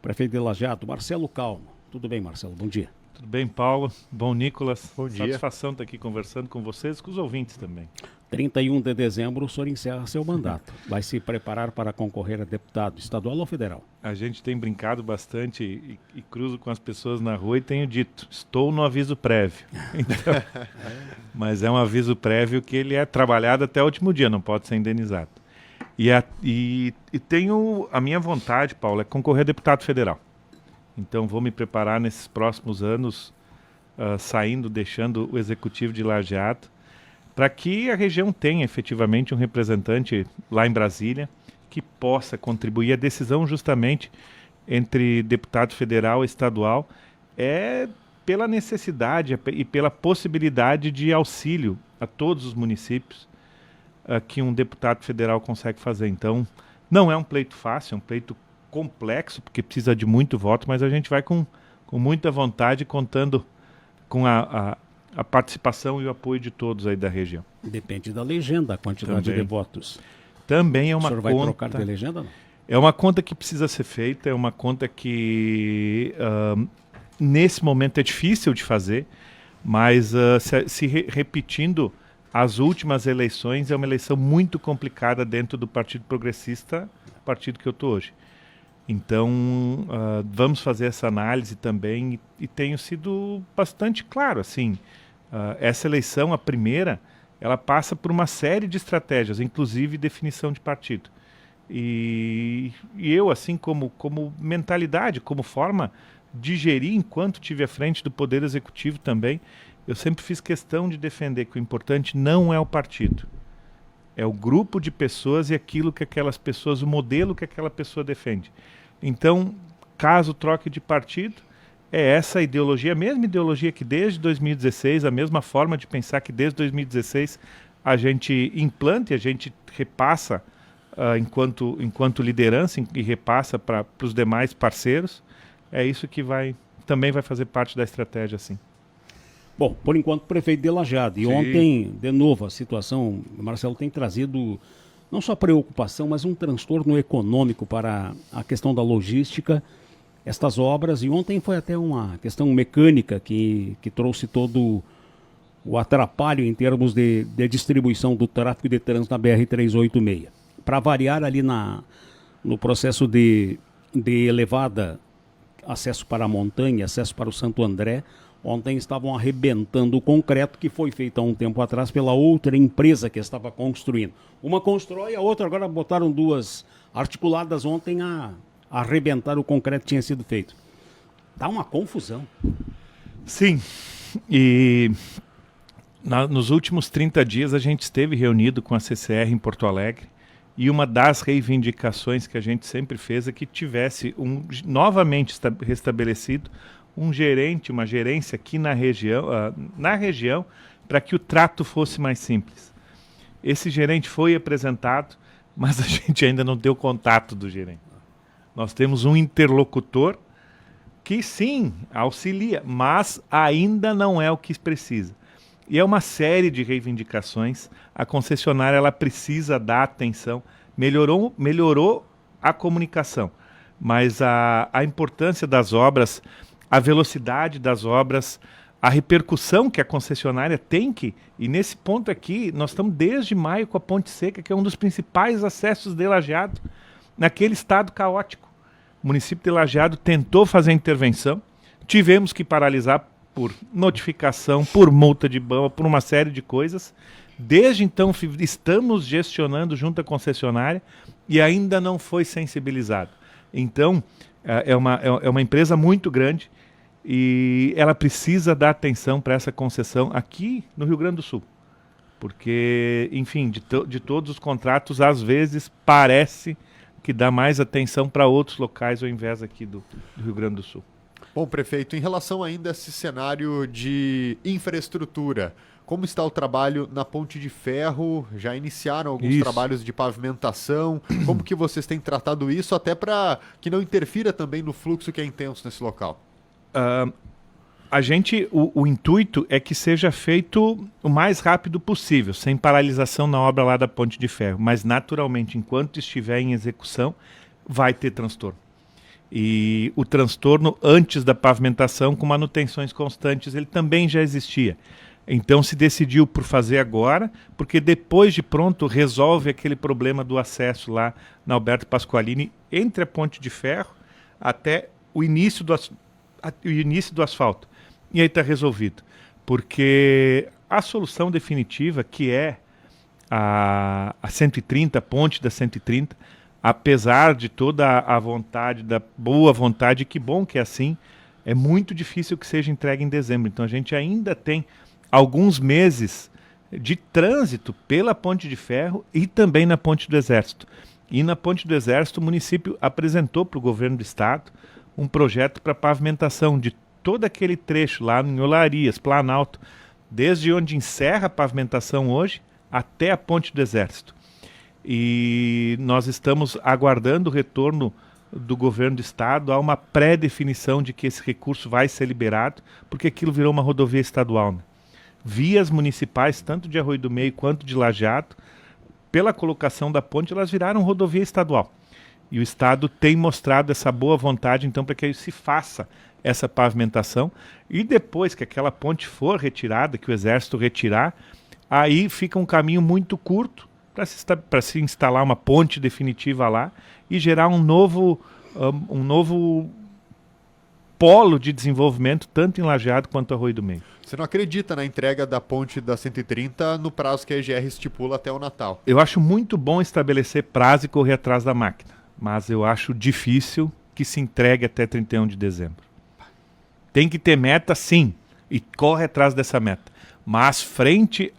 Prefeito de Lajeado, Marcelo Calmo. Tudo bem, Marcelo? Bom dia. Tudo bem, Paulo? Bom, Nicolas. Bom dia. Satisfação estar aqui conversando com vocês e com os ouvintes também. 31 de dezembro o senhor encerra seu mandato. Vai se preparar para concorrer a deputado estadual ou federal? A gente tem brincado bastante e cruzo com as pessoas na rua e tenho dito, estou no aviso prévio. Então, mas é um aviso prévio que ele é trabalhado até o último dia, não pode ser indenizado. E tenho a minha vontade, Paulo, é concorrer a deputado federal. Então vou me preparar nesses próximos anos, deixando o executivo de Lajeado, para que a região tenha efetivamente um representante lá em Brasília que possa contribuir. A decisão justamente entre deputado federal e estadual é pela necessidade e pela possibilidade de auxílio a todos os municípios que um deputado federal consegue fazer. Então, não é um pleito fácil, é um pleito complexo, porque precisa de muito voto, mas a gente vai com muita vontade, contando com a participação e o apoio de todos aí da região. Depende da legenda, a quantidade Também. de votos. Também é uma conta... O senhor vai trocar de legenda ou não? É uma conta que precisa ser feita, é uma conta que nesse momento é difícil de fazer, mas repetindo as últimas eleições, é uma eleição muito complicada dentro do Partido Progressista, partido que eu estou hoje. Então, vamos fazer essa análise também e tenho sido bastante claro, assim, essa eleição, a primeira, ela passa por uma série de estratégias, inclusive definição de partido. E eu, assim, como mentalidade, como forma de gerir enquanto estive à frente do Poder Executivo também, eu sempre fiz questão de defender que o importante não é o partido, é o grupo de pessoas e aquilo que aquelas pessoas, o modelo que aquela pessoa defende. Então, caso troque de partido, é essa ideologia, a mesma ideologia que desde 2016, a mesma forma de pensar que desde 2016 a gente implanta e a gente repassa enquanto liderança e repassa para os demais parceiros, é isso que também vai fazer parte da estratégia, sim. Bom, por enquanto, prefeito de Lajeado. E Sim. Ontem, de novo, a situação, o Marcelo tem trazido não só preocupação, mas um transtorno econômico para a questão da logística, estas obras. E ontem foi até uma questão mecânica que trouxe todo o atrapalho em termos de distribuição do tráfego de trânsito na BR-386. Para variar ali no processo de elevada, acesso para a montanha, acesso para o Santo André, ontem estavam arrebentando o concreto que foi feito há um tempo atrás pela outra empresa que estava construindo. Uma constrói, a outra agora botaram duas articuladas ontem a arrebentar o concreto que tinha sido feito. Dá uma confusão. Sim, e nos últimos 30 dias a gente esteve reunido com a CCR em Porto Alegre e uma das reivindicações que a gente sempre fez é que tivesse novamente restabelecido um gerente, uma gerência aqui na região, para que o trato fosse mais simples. Esse gerente foi apresentado, mas a gente ainda não deu contato do gerente. Nós temos um interlocutor que sim, auxilia, mas ainda não é o que precisa. E é uma série de reivindicações. A concessionária ela precisa dar atenção. Melhorou a comunicação, mas a importância das obras, a velocidade das obras, a repercussão que a concessionária tem e nesse ponto aqui, nós estamos desde maio com a Ponte Seca, que é um dos principais acessos de Lajeado, naquele estado caótico. O município de Lajeado tentou fazer a intervenção, tivemos que paralisar por notificação, por multa de banco, por uma série de coisas. Desde então, estamos gestionando junto à concessionária e ainda não foi sensibilizado. Então, é uma empresa muito grande e ela precisa dar atenção para essa concessão aqui no Rio Grande do Sul. Porque, enfim, de todos os contratos, às vezes parece que dá mais atenção para outros locais ao invés aqui do Rio Grande do Sul. Bom, prefeito, em relação ainda a esse cenário de infraestrutura, como está o trabalho na Ponte de Ferro? Já iniciaram alguns trabalhos de pavimentação? Como que vocês têm tratado isso, até para que não interfira também no fluxo que é intenso nesse local? O intuito é que seja feito o mais rápido possível, sem paralisação na obra lá da Ponte de Ferro. Mas, naturalmente, enquanto estiver em execução, vai ter transtorno. E o transtorno antes da pavimentação, com manutenções constantes, ele também já existia. Então se decidiu por fazer agora, porque depois de pronto resolve aquele problema do acesso lá na Alberto Pasqualini, entre a Ponte de Ferro até o início do asfalto. E aí está resolvido. Porque a solução definitiva, que é a 130, a ponte da 130, apesar de toda a vontade, da boa vontade, que bom que é assim, é muito difícil que seja entregue em dezembro. Então a gente ainda tem alguns meses de trânsito pela Ponte de Ferro e também na Ponte do Exército. E na Ponte do Exército o município apresentou para o governo do estado um projeto para pavimentação de todo aquele trecho lá em Olarias, Planalto, desde onde encerra a pavimentação hoje até a Ponte do Exército. E nós estamos aguardando o retorno do governo do estado a uma pré-definição de que esse recurso vai ser liberado, porque aquilo virou uma rodovia estadual, né? Vias municipais, tanto de Arroio do Meio quanto de Lajeado, pela colocação da ponte, elas viraram rodovia estadual. E o estado tem mostrado essa boa vontade, então, para que se faça essa pavimentação. E depois que aquela ponte for retirada, que o Exército retirar, aí fica um caminho muito curto para se instalar uma ponte definitiva lá e gerar um novo polo de desenvolvimento, tanto em Lajeado quanto Arroio do Meio. Você não acredita na entrega da ponte da 130 no prazo que a EGR estipula até o Natal? Eu acho muito bom estabelecer prazo e correr atrás da máquina, mas eu acho difícil que se entregue até 31 de dezembro. Tem que ter meta, sim, e corre atrás dessa meta. Mas frente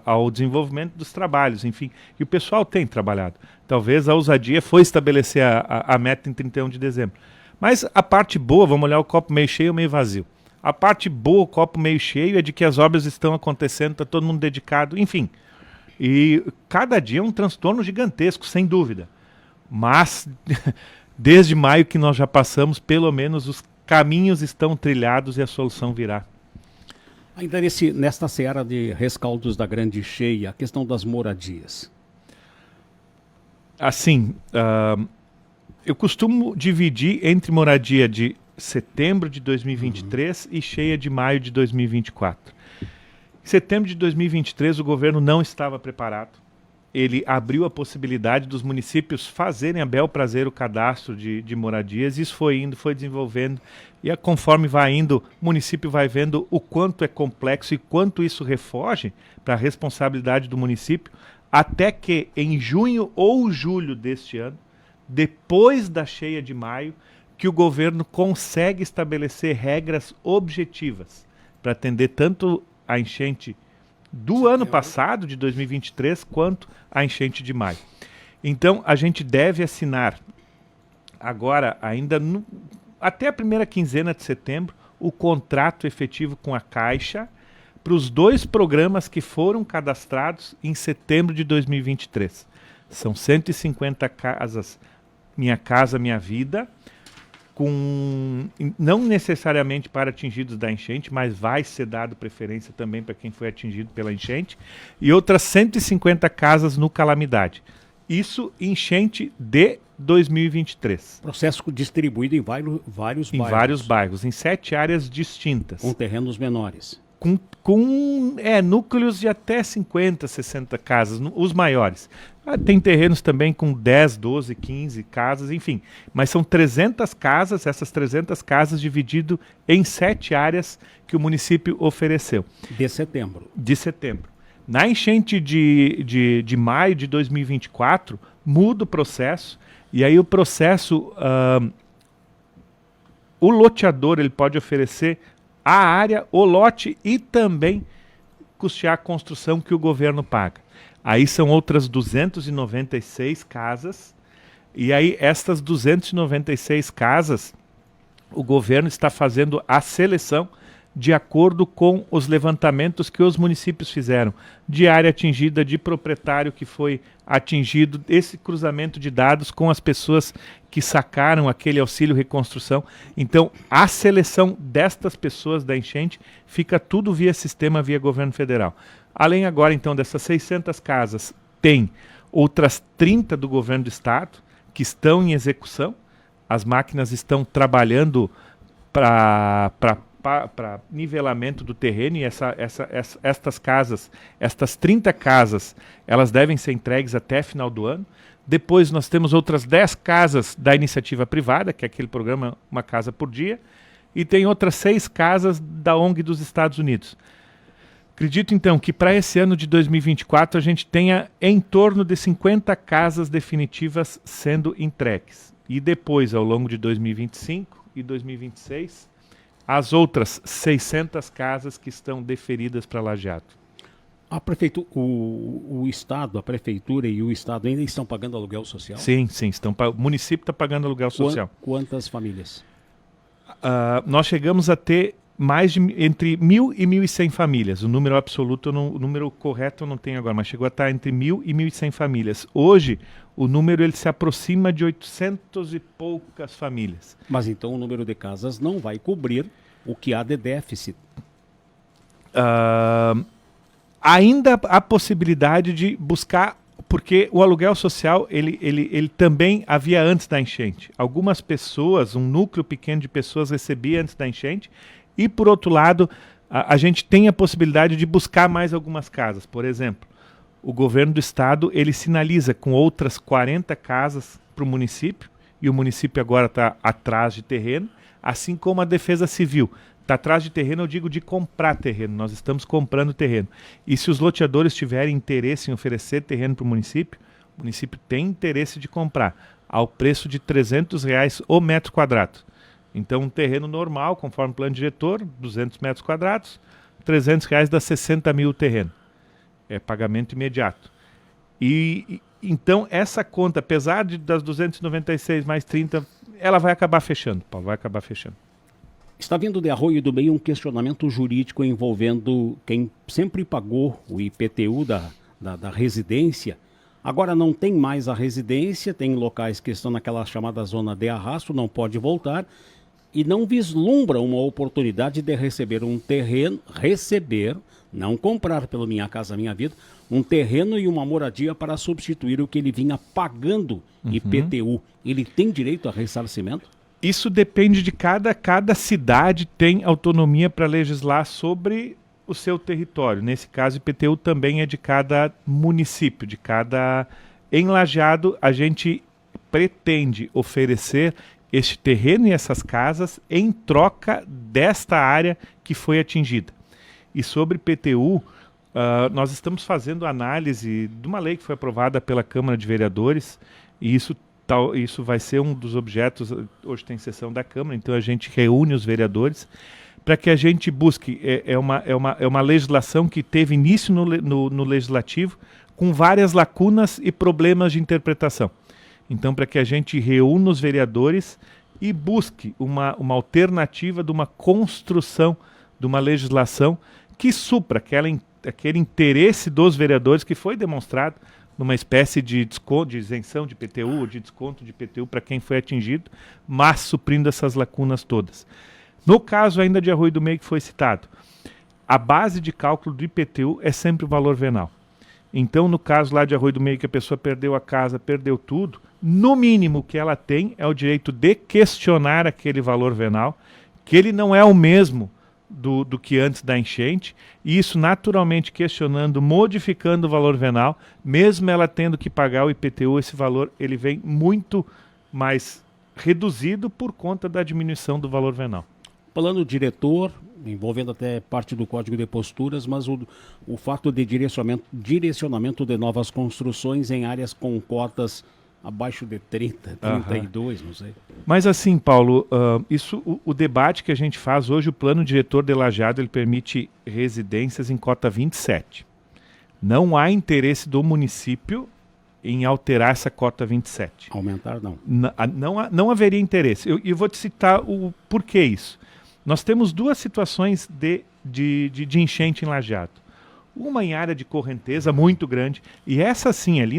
ao desenvolvimento dos trabalhos, enfim, e o pessoal tem trabalhado. Talvez a ousadia foi estabelecer a meta em 31 de dezembro. Mas a parte boa, vamos olhar o copo meio cheio ou meio vazio. A parte boa, o copo meio cheio, é de que as obras estão acontecendo, está todo mundo dedicado, enfim. E cada dia é um transtorno gigantesco, sem dúvida. Mas, desde maio que nós já passamos, pelo menos os caminhos estão trilhados e a solução virá. Ainda nesta seara de rescaldos da grande cheia, a questão das moradias. Assim, eu costumo dividir entre moradia de setembro de 2023 e cheia de maio de 2024. Em setembro de 2023 o governo não estava preparado. Ele abriu a possibilidade dos municípios fazerem a bel prazer o cadastro de moradias. Isso foi indo, foi desenvolvendo. E conforme vai indo, o município vai vendo o quanto é complexo e quanto isso refoge para a responsabilidade do município, até que em junho ou julho deste ano, depois da cheia de maio, que o governo consegue estabelecer regras objetivas para atender tanto a enchente do ano passado, de 2023, quanto a enchente de maio. Então, a gente deve assinar agora, ainda até a primeira quinzena de setembro, o contrato efetivo com a Caixa para os 2 programas que foram cadastrados em setembro de 2023. São 150 casas, Minha Casa Minha Vida, não necessariamente para atingidos da enchente, mas vai ser dado preferência também para quem foi atingido pela enchente, e outras 150 casas no Calamidade. Isso enchente de 2023. Processo distribuído em vários bairros. Em vários bairros, em 7 áreas distintas. Com terrenos menores. Com núcleos de até 50, 60 casas, os maiores. Tem terrenos também com 10, 12, 15 casas, enfim. Mas são 300 casas, essas 300 casas dividido em 7 áreas que o município ofereceu. De setembro. De setembro. Na enchente de maio de 2024, muda o processo, e aí o processo, o loteador ele pode oferecer a área, o lote e também custear a construção que o governo paga. Aí são outras 296 casas, e aí estas 296 casas, o governo está fazendo a seleção de acordo com os levantamentos que os municípios fizeram, de área atingida, de proprietário que foi atingido, esse cruzamento de dados com as pessoas que sacaram aquele auxílio reconstrução. Então, a seleção destas pessoas da enchente fica tudo via sistema, via governo federal. Além agora, então, dessas 600 casas, tem outras 30 do governo do estado que estão em execução, as máquinas estão trabalhando para nivelamento do terreno e estas casas, estas 30 casas, elas devem ser entregues até final do ano. Depois nós temos outras 10 casas da iniciativa privada, que é aquele programa Uma Casa por Dia, e tem outras 6 casas da ONG dos Estados Unidos. Acredito então que para esse ano de 2024 a gente tenha em torno de 50 casas definitivas sendo entregues. E depois, ao longo de 2025 e 2026, as outras 600 casas que estão deferidas para Lajeado. A o Estado, a Prefeitura e o Estado ainda estão pagando aluguel social? Sim, o município está pagando aluguel social. Quantas famílias? Nós chegamos a ter entre 1.000 e 1.100 famílias. O número absoluto, o número correto eu não tenho agora, mas chegou a estar entre 1.000 e 1.100 famílias. Hoje, o número ele se aproxima de 800 e poucas famílias. Mas então o número de casas não vai cobrir o que há de déficit. Ainda há possibilidade de buscar, porque o aluguel social ele também havia antes da enchente. Algumas pessoas, um núcleo pequeno de pessoas recebia antes da enchente, e por outro lado, a gente tem a possibilidade de buscar mais algumas casas. Por exemplo, o governo do estado ele sinaliza com outras 40 casas para o município, e o município agora está atrás de terreno, assim como a Defesa Civil. Está atrás de terreno, eu digo de comprar terreno. Nós estamos comprando terreno. E se os loteadores tiverem interesse em oferecer terreno para o município tem interesse de comprar ao preço de R$300 o metro quadrado. Então, um terreno normal, conforme o plano diretor, 200 metros quadrados, R$300 dá 60 mil o terreno. É pagamento imediato. Então, essa conta, apesar das 296 mais 30, ela vai acabar fechando, Paulo, vai acabar fechando. Está vindo de Arroio do Meio um questionamento jurídico envolvendo quem sempre pagou o IPTU da residência. Agora não tem mais a residência, tem locais que estão naquela chamada zona de arrasto, não pode voltar e não vislumbra uma oportunidade de receber um terreno, não comprar pelo Minha Casa Minha Vida, um terreno e uma moradia para substituir o que ele vinha pagando IPTU. Ele tem direito a ressarcimento? Isso depende de cada cidade tem autonomia para legislar sobre o seu território. Nesse caso, o IPTU também é de cada município, de cada... Em Lajeado, a gente pretende oferecer este terreno e essas casas em troca desta área que foi atingida. E sobre IPTU, nós estamos fazendo análise de uma lei que foi aprovada pela Câmara de Vereadores, e isso vai ser um dos objetos, hoje tem sessão da Câmara, então a gente reúne os vereadores para que a gente busque, é uma legislação que teve início no Legislativo com várias lacunas e problemas de interpretação. Então, para que a gente reúna os vereadores e busque uma alternativa de uma construção de uma legislação que supra aquele interesse dos vereadores que foi demonstrado numa espécie de desconto, de isenção de IPTU, de desconto de IPTU para quem foi atingido, mas suprindo essas lacunas todas. No caso ainda de Arroio do Meio que foi citado, a base de cálculo do IPTU é sempre o valor venal. Então, no caso lá de Arroio do Meio, que a pessoa perdeu a casa, perdeu tudo, no mínimo que ela tem é o direito de questionar aquele valor venal, que ele não é o mesmo do que antes da enchente, e isso naturalmente questionando, modificando o valor venal, mesmo ela tendo que pagar o IPTU, esse valor ele vem muito mais reduzido por conta da diminuição do valor venal. Plano diretor, envolvendo até parte do Código de Posturas, mas o fato de direcionamento de novas construções em áreas com cotas abaixo de 30, 32, não sei. Mas assim, Paulo, o debate que a gente faz hoje, o plano diretor de Lajeado, ele permite residências em cota 27. Não há interesse do município em alterar essa cota 27. Aumentar, não. Não haveria interesse. Eu vou te citar o porquê isso. Nós temos duas situações de enchente em Lajeado. Uma em área de correnteza muito grande, e essa sim, ali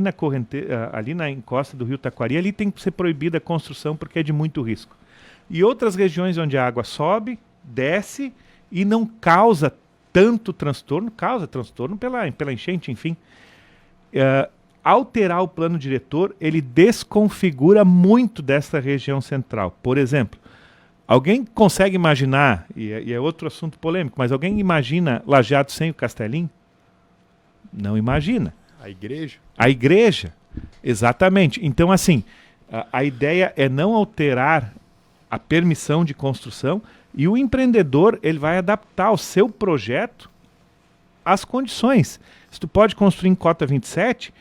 na encosta do rio Taquari, ali tem que ser proibida a construção porque é de muito risco. E outras regiões onde a água sobe, desce e não causa tanto transtorno, causa transtorno pela enchente, enfim. alterar o plano diretor, ele desconfigura muito desta região central. Por exemplo, alguém consegue imaginar, e é outro assunto polêmico, mas alguém imagina Lajeado sem o Castelinho? Não imagina. A igreja? A igreja, exatamente. Então, assim, a ideia é não alterar a permissão de construção e o empreendedor ele vai adaptar o seu projeto às condições. Se tu pode construir em cota 27,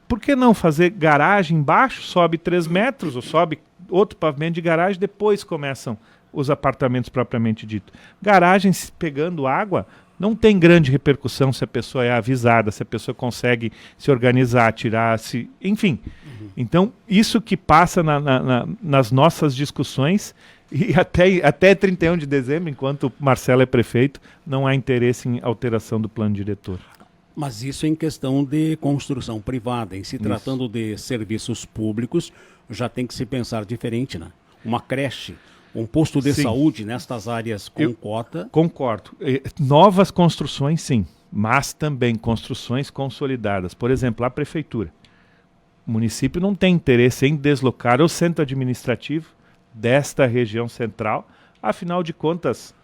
por que não fazer garagem embaixo, sobe 3 metros, ou sobe outro pavimento de garagem, depois começam os apartamentos propriamente dito. Garagens pegando água não tem grande repercussão se a pessoa é avisada, se a pessoa consegue se organizar, tirar-se, enfim. Então, isso que passa nas nossas discussões, e até 31 de dezembro, enquanto o Marcelo é prefeito, não há interesse em alteração do plano diretor. Mas isso em questão de construção privada. Em se tratando de serviços públicos, já tem que se pensar diferente, né? Uma creche, um posto de saúde nestas áreas com cota. Concordo. Novas construções, sim, mas também construções consolidadas. Por exemplo, a prefeitura. O município não tem interesse em deslocar o centro administrativo desta região central. Afinal de contas,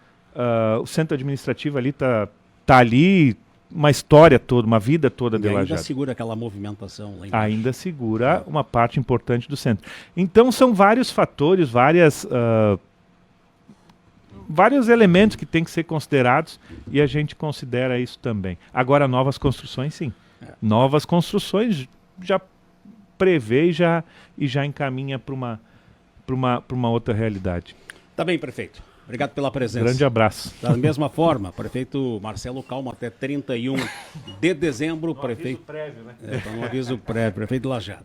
o centro administrativo ali está ali uma história toda, uma vida toda de Lajeado. Ainda segura aquela movimentação lá embaixo. Ainda segura uma parte importante do centro. Então são vários fatores, vários elementos que têm que ser considerados e a gente considera isso também. Agora, novas construções, sim. Novas construções já prevê e já encaminha para uma outra realidade. Tá bem, prefeito. Obrigado pela presença. Grande abraço. Da mesma forma, prefeito Marcelo Calma, até 31 de dezembro, Aviso prévio, né? Tá no aviso prévio, prefeito de Lajeado.